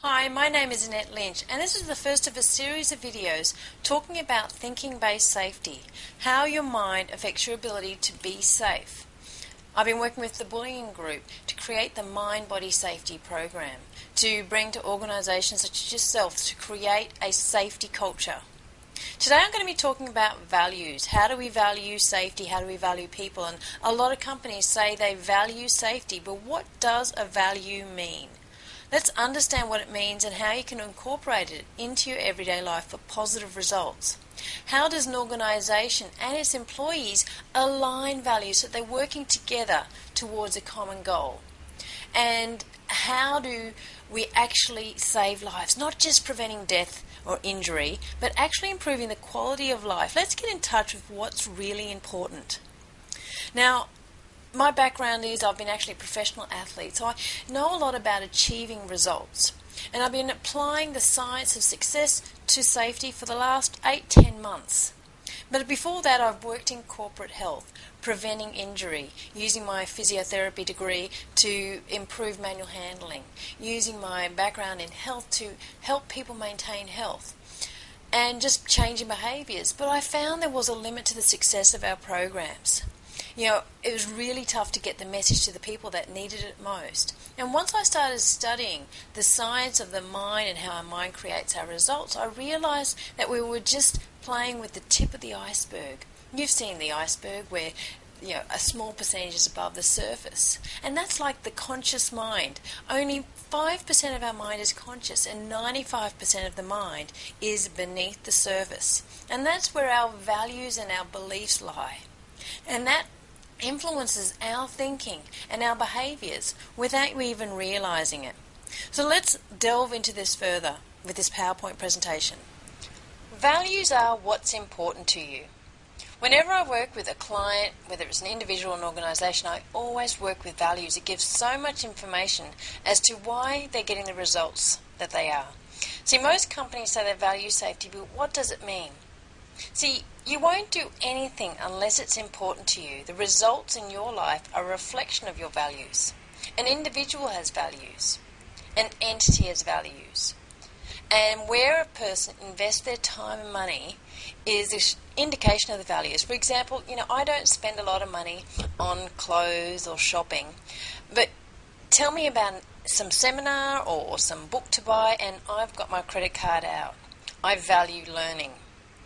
Hi, my name is Annette Lynch, and this is the first of a series of videos talking about thinking-based safety, how your mind affects your ability to be safe. I've been working with the bullying group to create the Mind-Body Safety program, to bring to organisations such as yourself to create a safety culture. Today I'm going to be talking about values. How do we value safety? How do we value people? And a lot of companies say they value safety, but what does a value mean? Let's understand what it means and how you can incorporate it into your everyday life for positive results. How does an organisation and its employees align values so they're working together towards a common goal? And how do we actually save lives? Not just preventing death or injury, but actually improving the quality of life. Let's get in touch with what's really important. Now, my background is I've been actually a professional athlete, so I know a lot about achieving results. And I've been applying the science of success to safety for the last 8-10 months. But before that, I've worked in corporate health, preventing injury, using my physiotherapy degree to improve manual handling, using my background in health to help people maintain health, and just changing behaviours. But I found there was a limit to the success of our programs. It was really tough to get the message to the people that needed it most. And once I started studying the science of the mind and how our mind creates our results, I realised that we were just playing with the tip of the iceberg. You've seen the iceberg where a small percentage is above the surface. And that's like the conscious mind. Only 5% of our mind is conscious and 95% of the mind is beneath the surface. And that's where our values and our beliefs lie. And that influences our thinking and our behaviours without we even realising it. So let's delve into this further with this PowerPoint presentation. Values are what's important to you. Whenever I work with a client, whether it's an individual or an organisation, I always work with values. It gives so much information as to why they're getting the results that they are. See, most companies say they value safety, but what does it mean? See, you won't do anything unless it's important to you. The results in your life are a reflection of your values. An individual has values. An entity has values. And where a person invests their time and money is an indication of the values. For example, I don't spend a lot of money on clothes or shopping, but tell me about some seminar or some book to buy and I've got my credit card out. I value learning.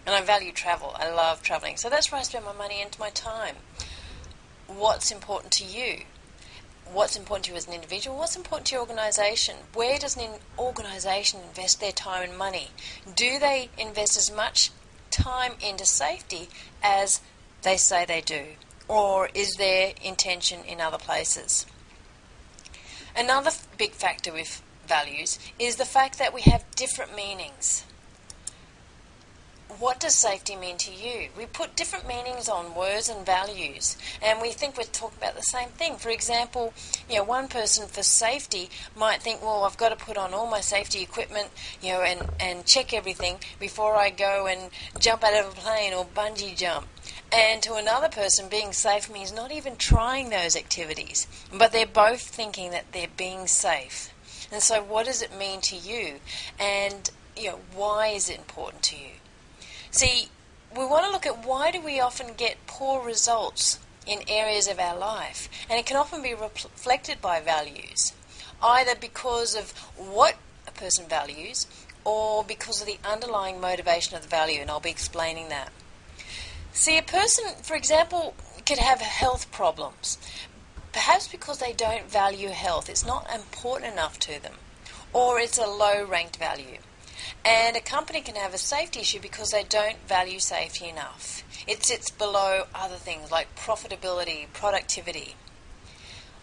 And I value travel. I love travelling. So that's where I spend my money and my time. What's important to you? What's important to you as an individual? What's important to your organisation? Where does an organisation invest their time and money? Do they invest as much time into safety as they say they do? Or is their intention in other places? Another big factor with values is the fact that we have different meanings. What does safety mean to you? We put different meanings on words and values, and we think we're talking about the same thing. For example, one person for safety might think, well, I've got to put on all my safety equipment, and check everything before I go and jump out of a plane or bungee jump. And to another person, being safe means not even trying those activities, but they're both thinking that they're being safe. And so what does it mean to you? And, why is it important to you? See, we want to look at why do we often get poor results in areas of our life, and it can often be reflected by values, either because of what a person values or because of the underlying motivation of the value, and I'll be explaining that. See, a person, for example, could have health problems, perhaps because they don't value health. It's not important enough to them, or it's a low-ranked value. And a company can have a safety issue because they don't value safety enough. It sits below other things like profitability, productivity.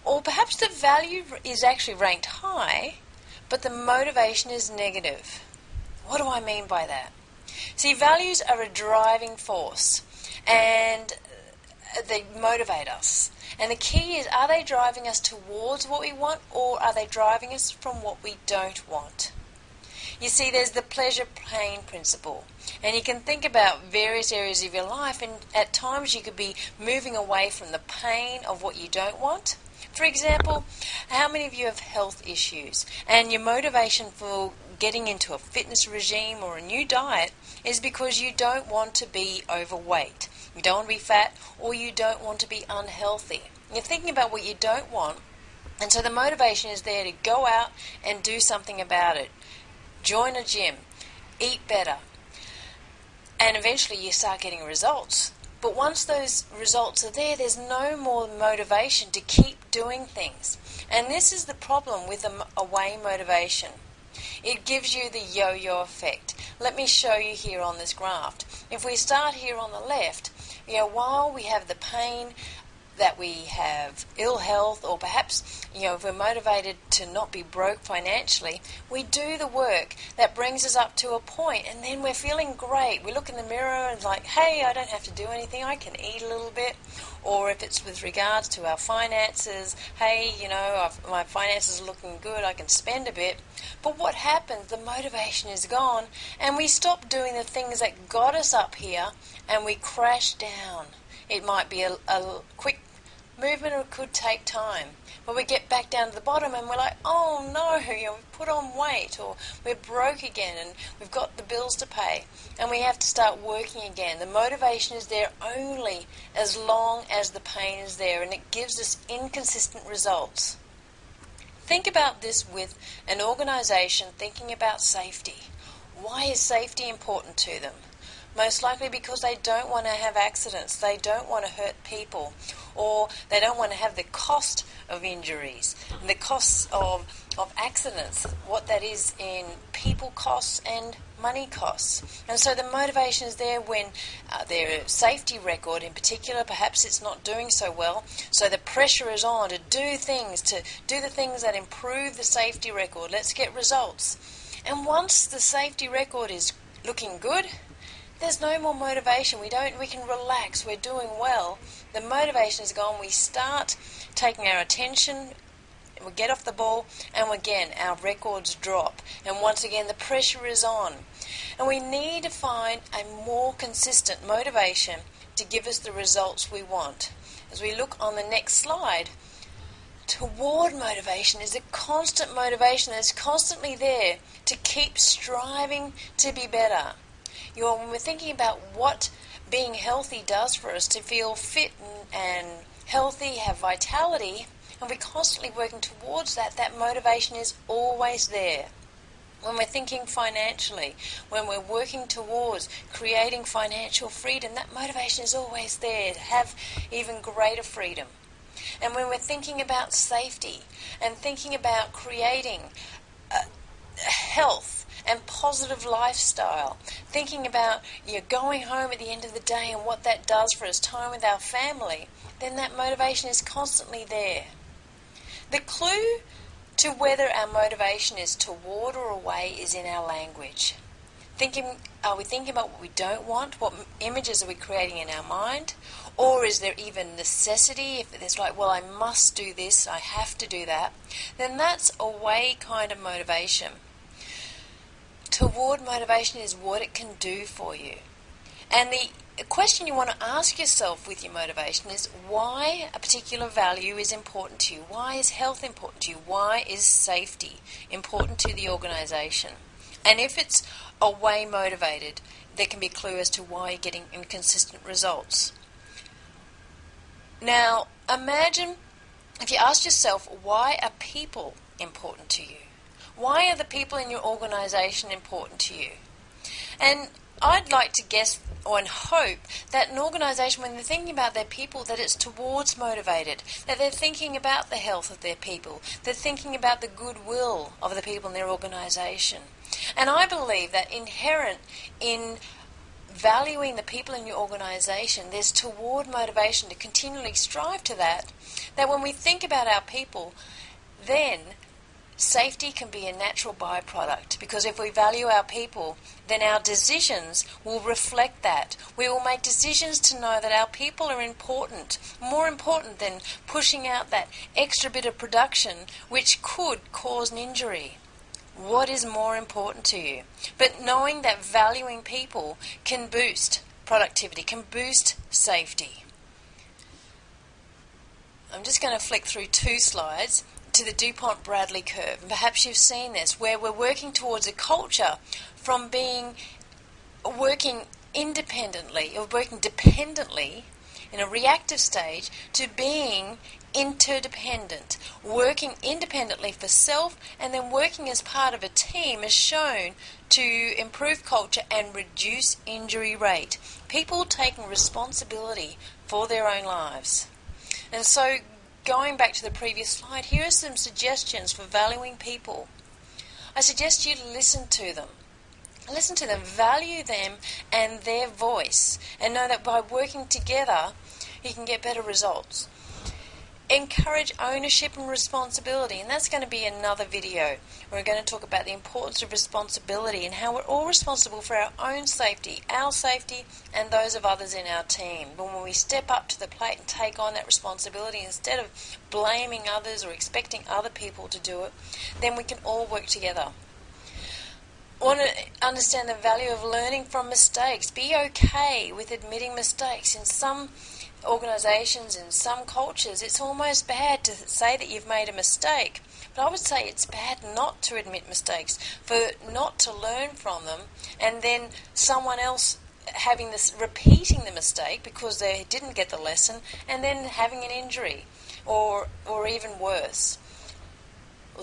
Or perhaps the value is actually ranked high, but the motivation is negative. What do I mean by that? See, values are a driving force, and they motivate us. And the key is, are they driving us towards what we want, or are they driving us from what we don't want? You see, there's the pleasure-pain principle. And you can think about various areas of your life, and at times you could be moving away from the pain of what you don't want For example, how many of you have health issues and your motivation for getting into a fitness regime or a new diet is because you don't want to be overweight, you don't want to be fat, or you don't want to be unhealthy. You're thinking about what you don't want, and so the motivation is there to go out and do something about it. Join a gym, eat better, and eventually you start getting results. But once those results are there, there's no more motivation to keep doing things. And this is the problem with away motivation. It gives you the yo-yo effect. Let me show you here on this graph. If we start here on the left, while we have the pain that we have ill health, or perhaps, if we're motivated to not be broke financially, we do the work that brings us up to a point, and then we're feeling great. We look in the mirror and like, hey, I don't have to do anything, I can eat a little bit. Or if it's with regards to our finances, hey, my finances are looking good, I can spend a bit. But what happens? The motivation is gone, and we stop doing the things that got us up here, and we crash down. It might be a quick movement, or it could take time. But we get back down to the bottom and we're like, oh no, we've put on weight, or we're broke again and we've got the bills to pay, and we have to start working again. The motivation is there only as long as the pain is there, and it gives us inconsistent results. Think about this with an organization thinking about safety. Why is safety important to them? Most likely because they don't want to have accidents, they don't want to hurt people, or they don't want to have the cost of injuries, the costs of accidents, what that is in people costs and money costs. And so the motivation is there when their safety record in particular, perhaps it's not doing so well, so the pressure is on to do the things that improve the safety record. Let's get results. And once the safety record is looking good, there's no more motivation. We can relax. We're doing well. The motivation is gone. We start taking our attention. We get off the ball, and again our records drop. And once again the pressure is on. And we need to find a more consistent motivation to give us the results we want. As we look on the next slide, toward motivation is a constant motivation that's constantly there to keep striving to be better. When we're thinking about what being healthy does for us, to feel fit and healthy, have vitality, and we're constantly working towards that motivation is always there. When we're thinking financially, when we're working towards creating financial freedom, that motivation is always there to have even greater freedom. And when we're thinking about safety and thinking about creating health and positive lifestyle, thinking about going home at the end of the day and what that does for us, time with our family, then that motivation is constantly there. The clue to whether our motivation is toward or away is in our language. Are we thinking about what we don't want? What images are we creating in our mind? Or is there even necessity? If it's like, well, I must do this, I have to do that, then that's away kind of motivation. Toward motivation is what it can do for you. And the question you want to ask yourself with your motivation is why a particular value is important to you. Why is health important to you? Why is safety important to the organization? And if it's away motivated, there can be a clue as to why you're getting inconsistent results. Now, imagine if you ask yourself, why are people important to you? Why are the people in your organization important to you? And I'd like to guess and hope that an organization, when they're thinking about their people, that it's towards motivated, that they're thinking about the health of their people, they're thinking about the goodwill of the people in their organization. And I believe that inherent in valuing the people in your organization, there's toward motivation to continually strive to that when we think about our people, then safety can be a natural byproduct, because if we value our people, then our decisions will reflect that. We will make decisions to know that our people are important, more important than pushing out that extra bit of production which could cause an injury. What is more important to you? But knowing that valuing people can boost productivity, can boost safety. I'm just going to flick through 2 slides to the DuPont-Bradley curve. And perhaps you've seen this, where we're working towards a culture from working independently or working dependently in a reactive stage to being interdependent, working independently for self and then working as part of a team is shown to improve culture and reduce injury rate. People taking responsibility for their own lives. And so, going back to the previous slide, here are some suggestions for valuing people. I suggest you listen to them. Listen to them, value them and their voice, and know that by working together, you can get better results. Encourage ownership and responsibility, and that's going to be another video. We're going to talk about the importance of responsibility and how we're all responsible for our own safety, and those of others in our team. But when we step up to the plate and take on that responsibility instead of blaming others or expecting other people to do it, then we can all work together. Want to understand the value of learning from mistakes. Be okay with admitting mistakes. In some organisations, in some cultures, it's almost bad to say that you've made a mistake. But I would say it's bad not to admit mistakes, for not to learn from them, and then someone else having this, repeating the mistake because they didn't get the lesson, and then having an injury, or even worse.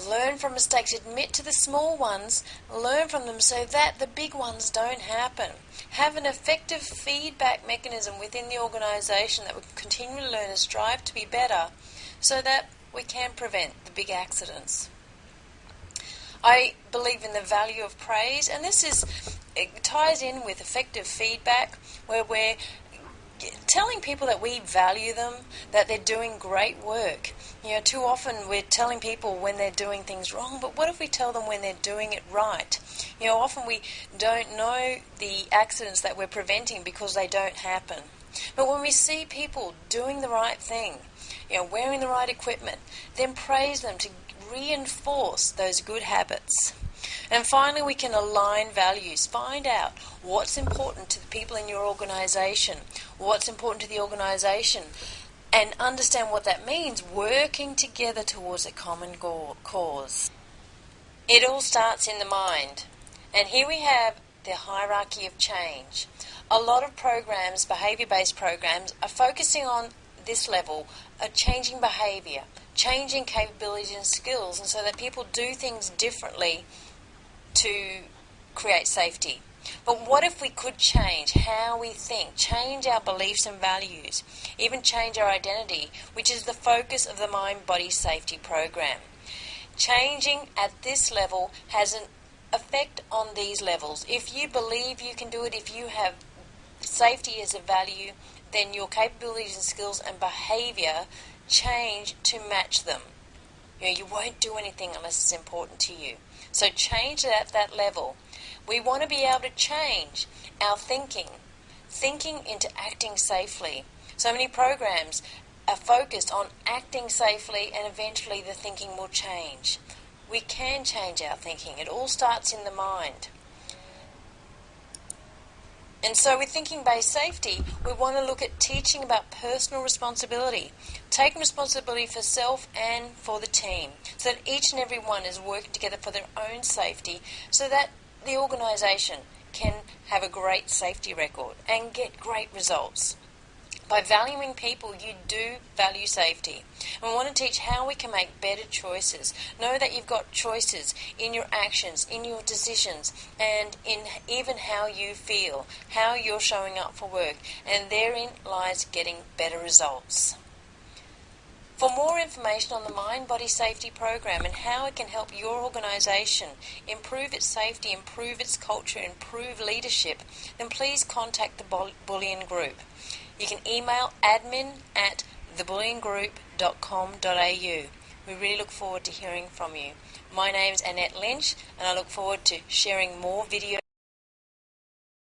Learn from mistakes, admit to the small ones, learn from them so that the big ones don't happen. Have an effective feedback mechanism within the organisation that we continue to learn and strive to be better so that we can prevent the big accidents. I believe in the value of praise, and it ties in with effective feedback, where we're telling people that we value them, that they're doing great work. Too often we're telling people when they're doing things wrong, but what if we tell them when they're doing it right? Often we don't know the accidents that we're preventing because they don't happen. But when we see people doing the right thing, wearing the right equipment, then praise them to reinforce those good habits. And finally, we can align values. Find out what's important to the people in your organisation, what's important to the organisation, and understand what that means, working together towards a common cause. It all starts in the mind. And here we have the hierarchy of change. A lot of programs, behaviour-based programs, are focusing on this level of changing behaviour, changing capabilities and skills, and so that people do things differently to create safety. But what if we could change how we think, change our beliefs and values, even change our identity, which is the focus of the Mind-Body Safety program. Changing at this level has an effect on these levels. If you believe you can do it, if you have safety as a value, then your capabilities and skills and behaviour change to match them. You won't do anything unless it's important to you. So change it at that level. We want to be able to change our thinking into acting safely. So many programs are focused on acting safely, and eventually the thinking will change. We can change our thinking. It all starts in the mind. And so with thinking-based safety, we want to look at teaching about personal responsibility, taking responsibility for self and for the team, so that each and every one is working together for their own safety, so that the organisation can have a great safety record and get great results. By valuing people, you do value safety. And we want to teach how we can make better choices. Know that you've got choices in your actions, in your decisions, and in even how you feel, how you're showing up for work. And therein lies getting better results. For more information on the Mind-Body Safety program and how it can help your organisation improve its safety, improve its culture, improve leadership, then please contact the Bullion Group. You can email admin@thebullionGroup.com.au. We really look forward to hearing from you. My name's Annette Lynch, and I look forward to sharing more videos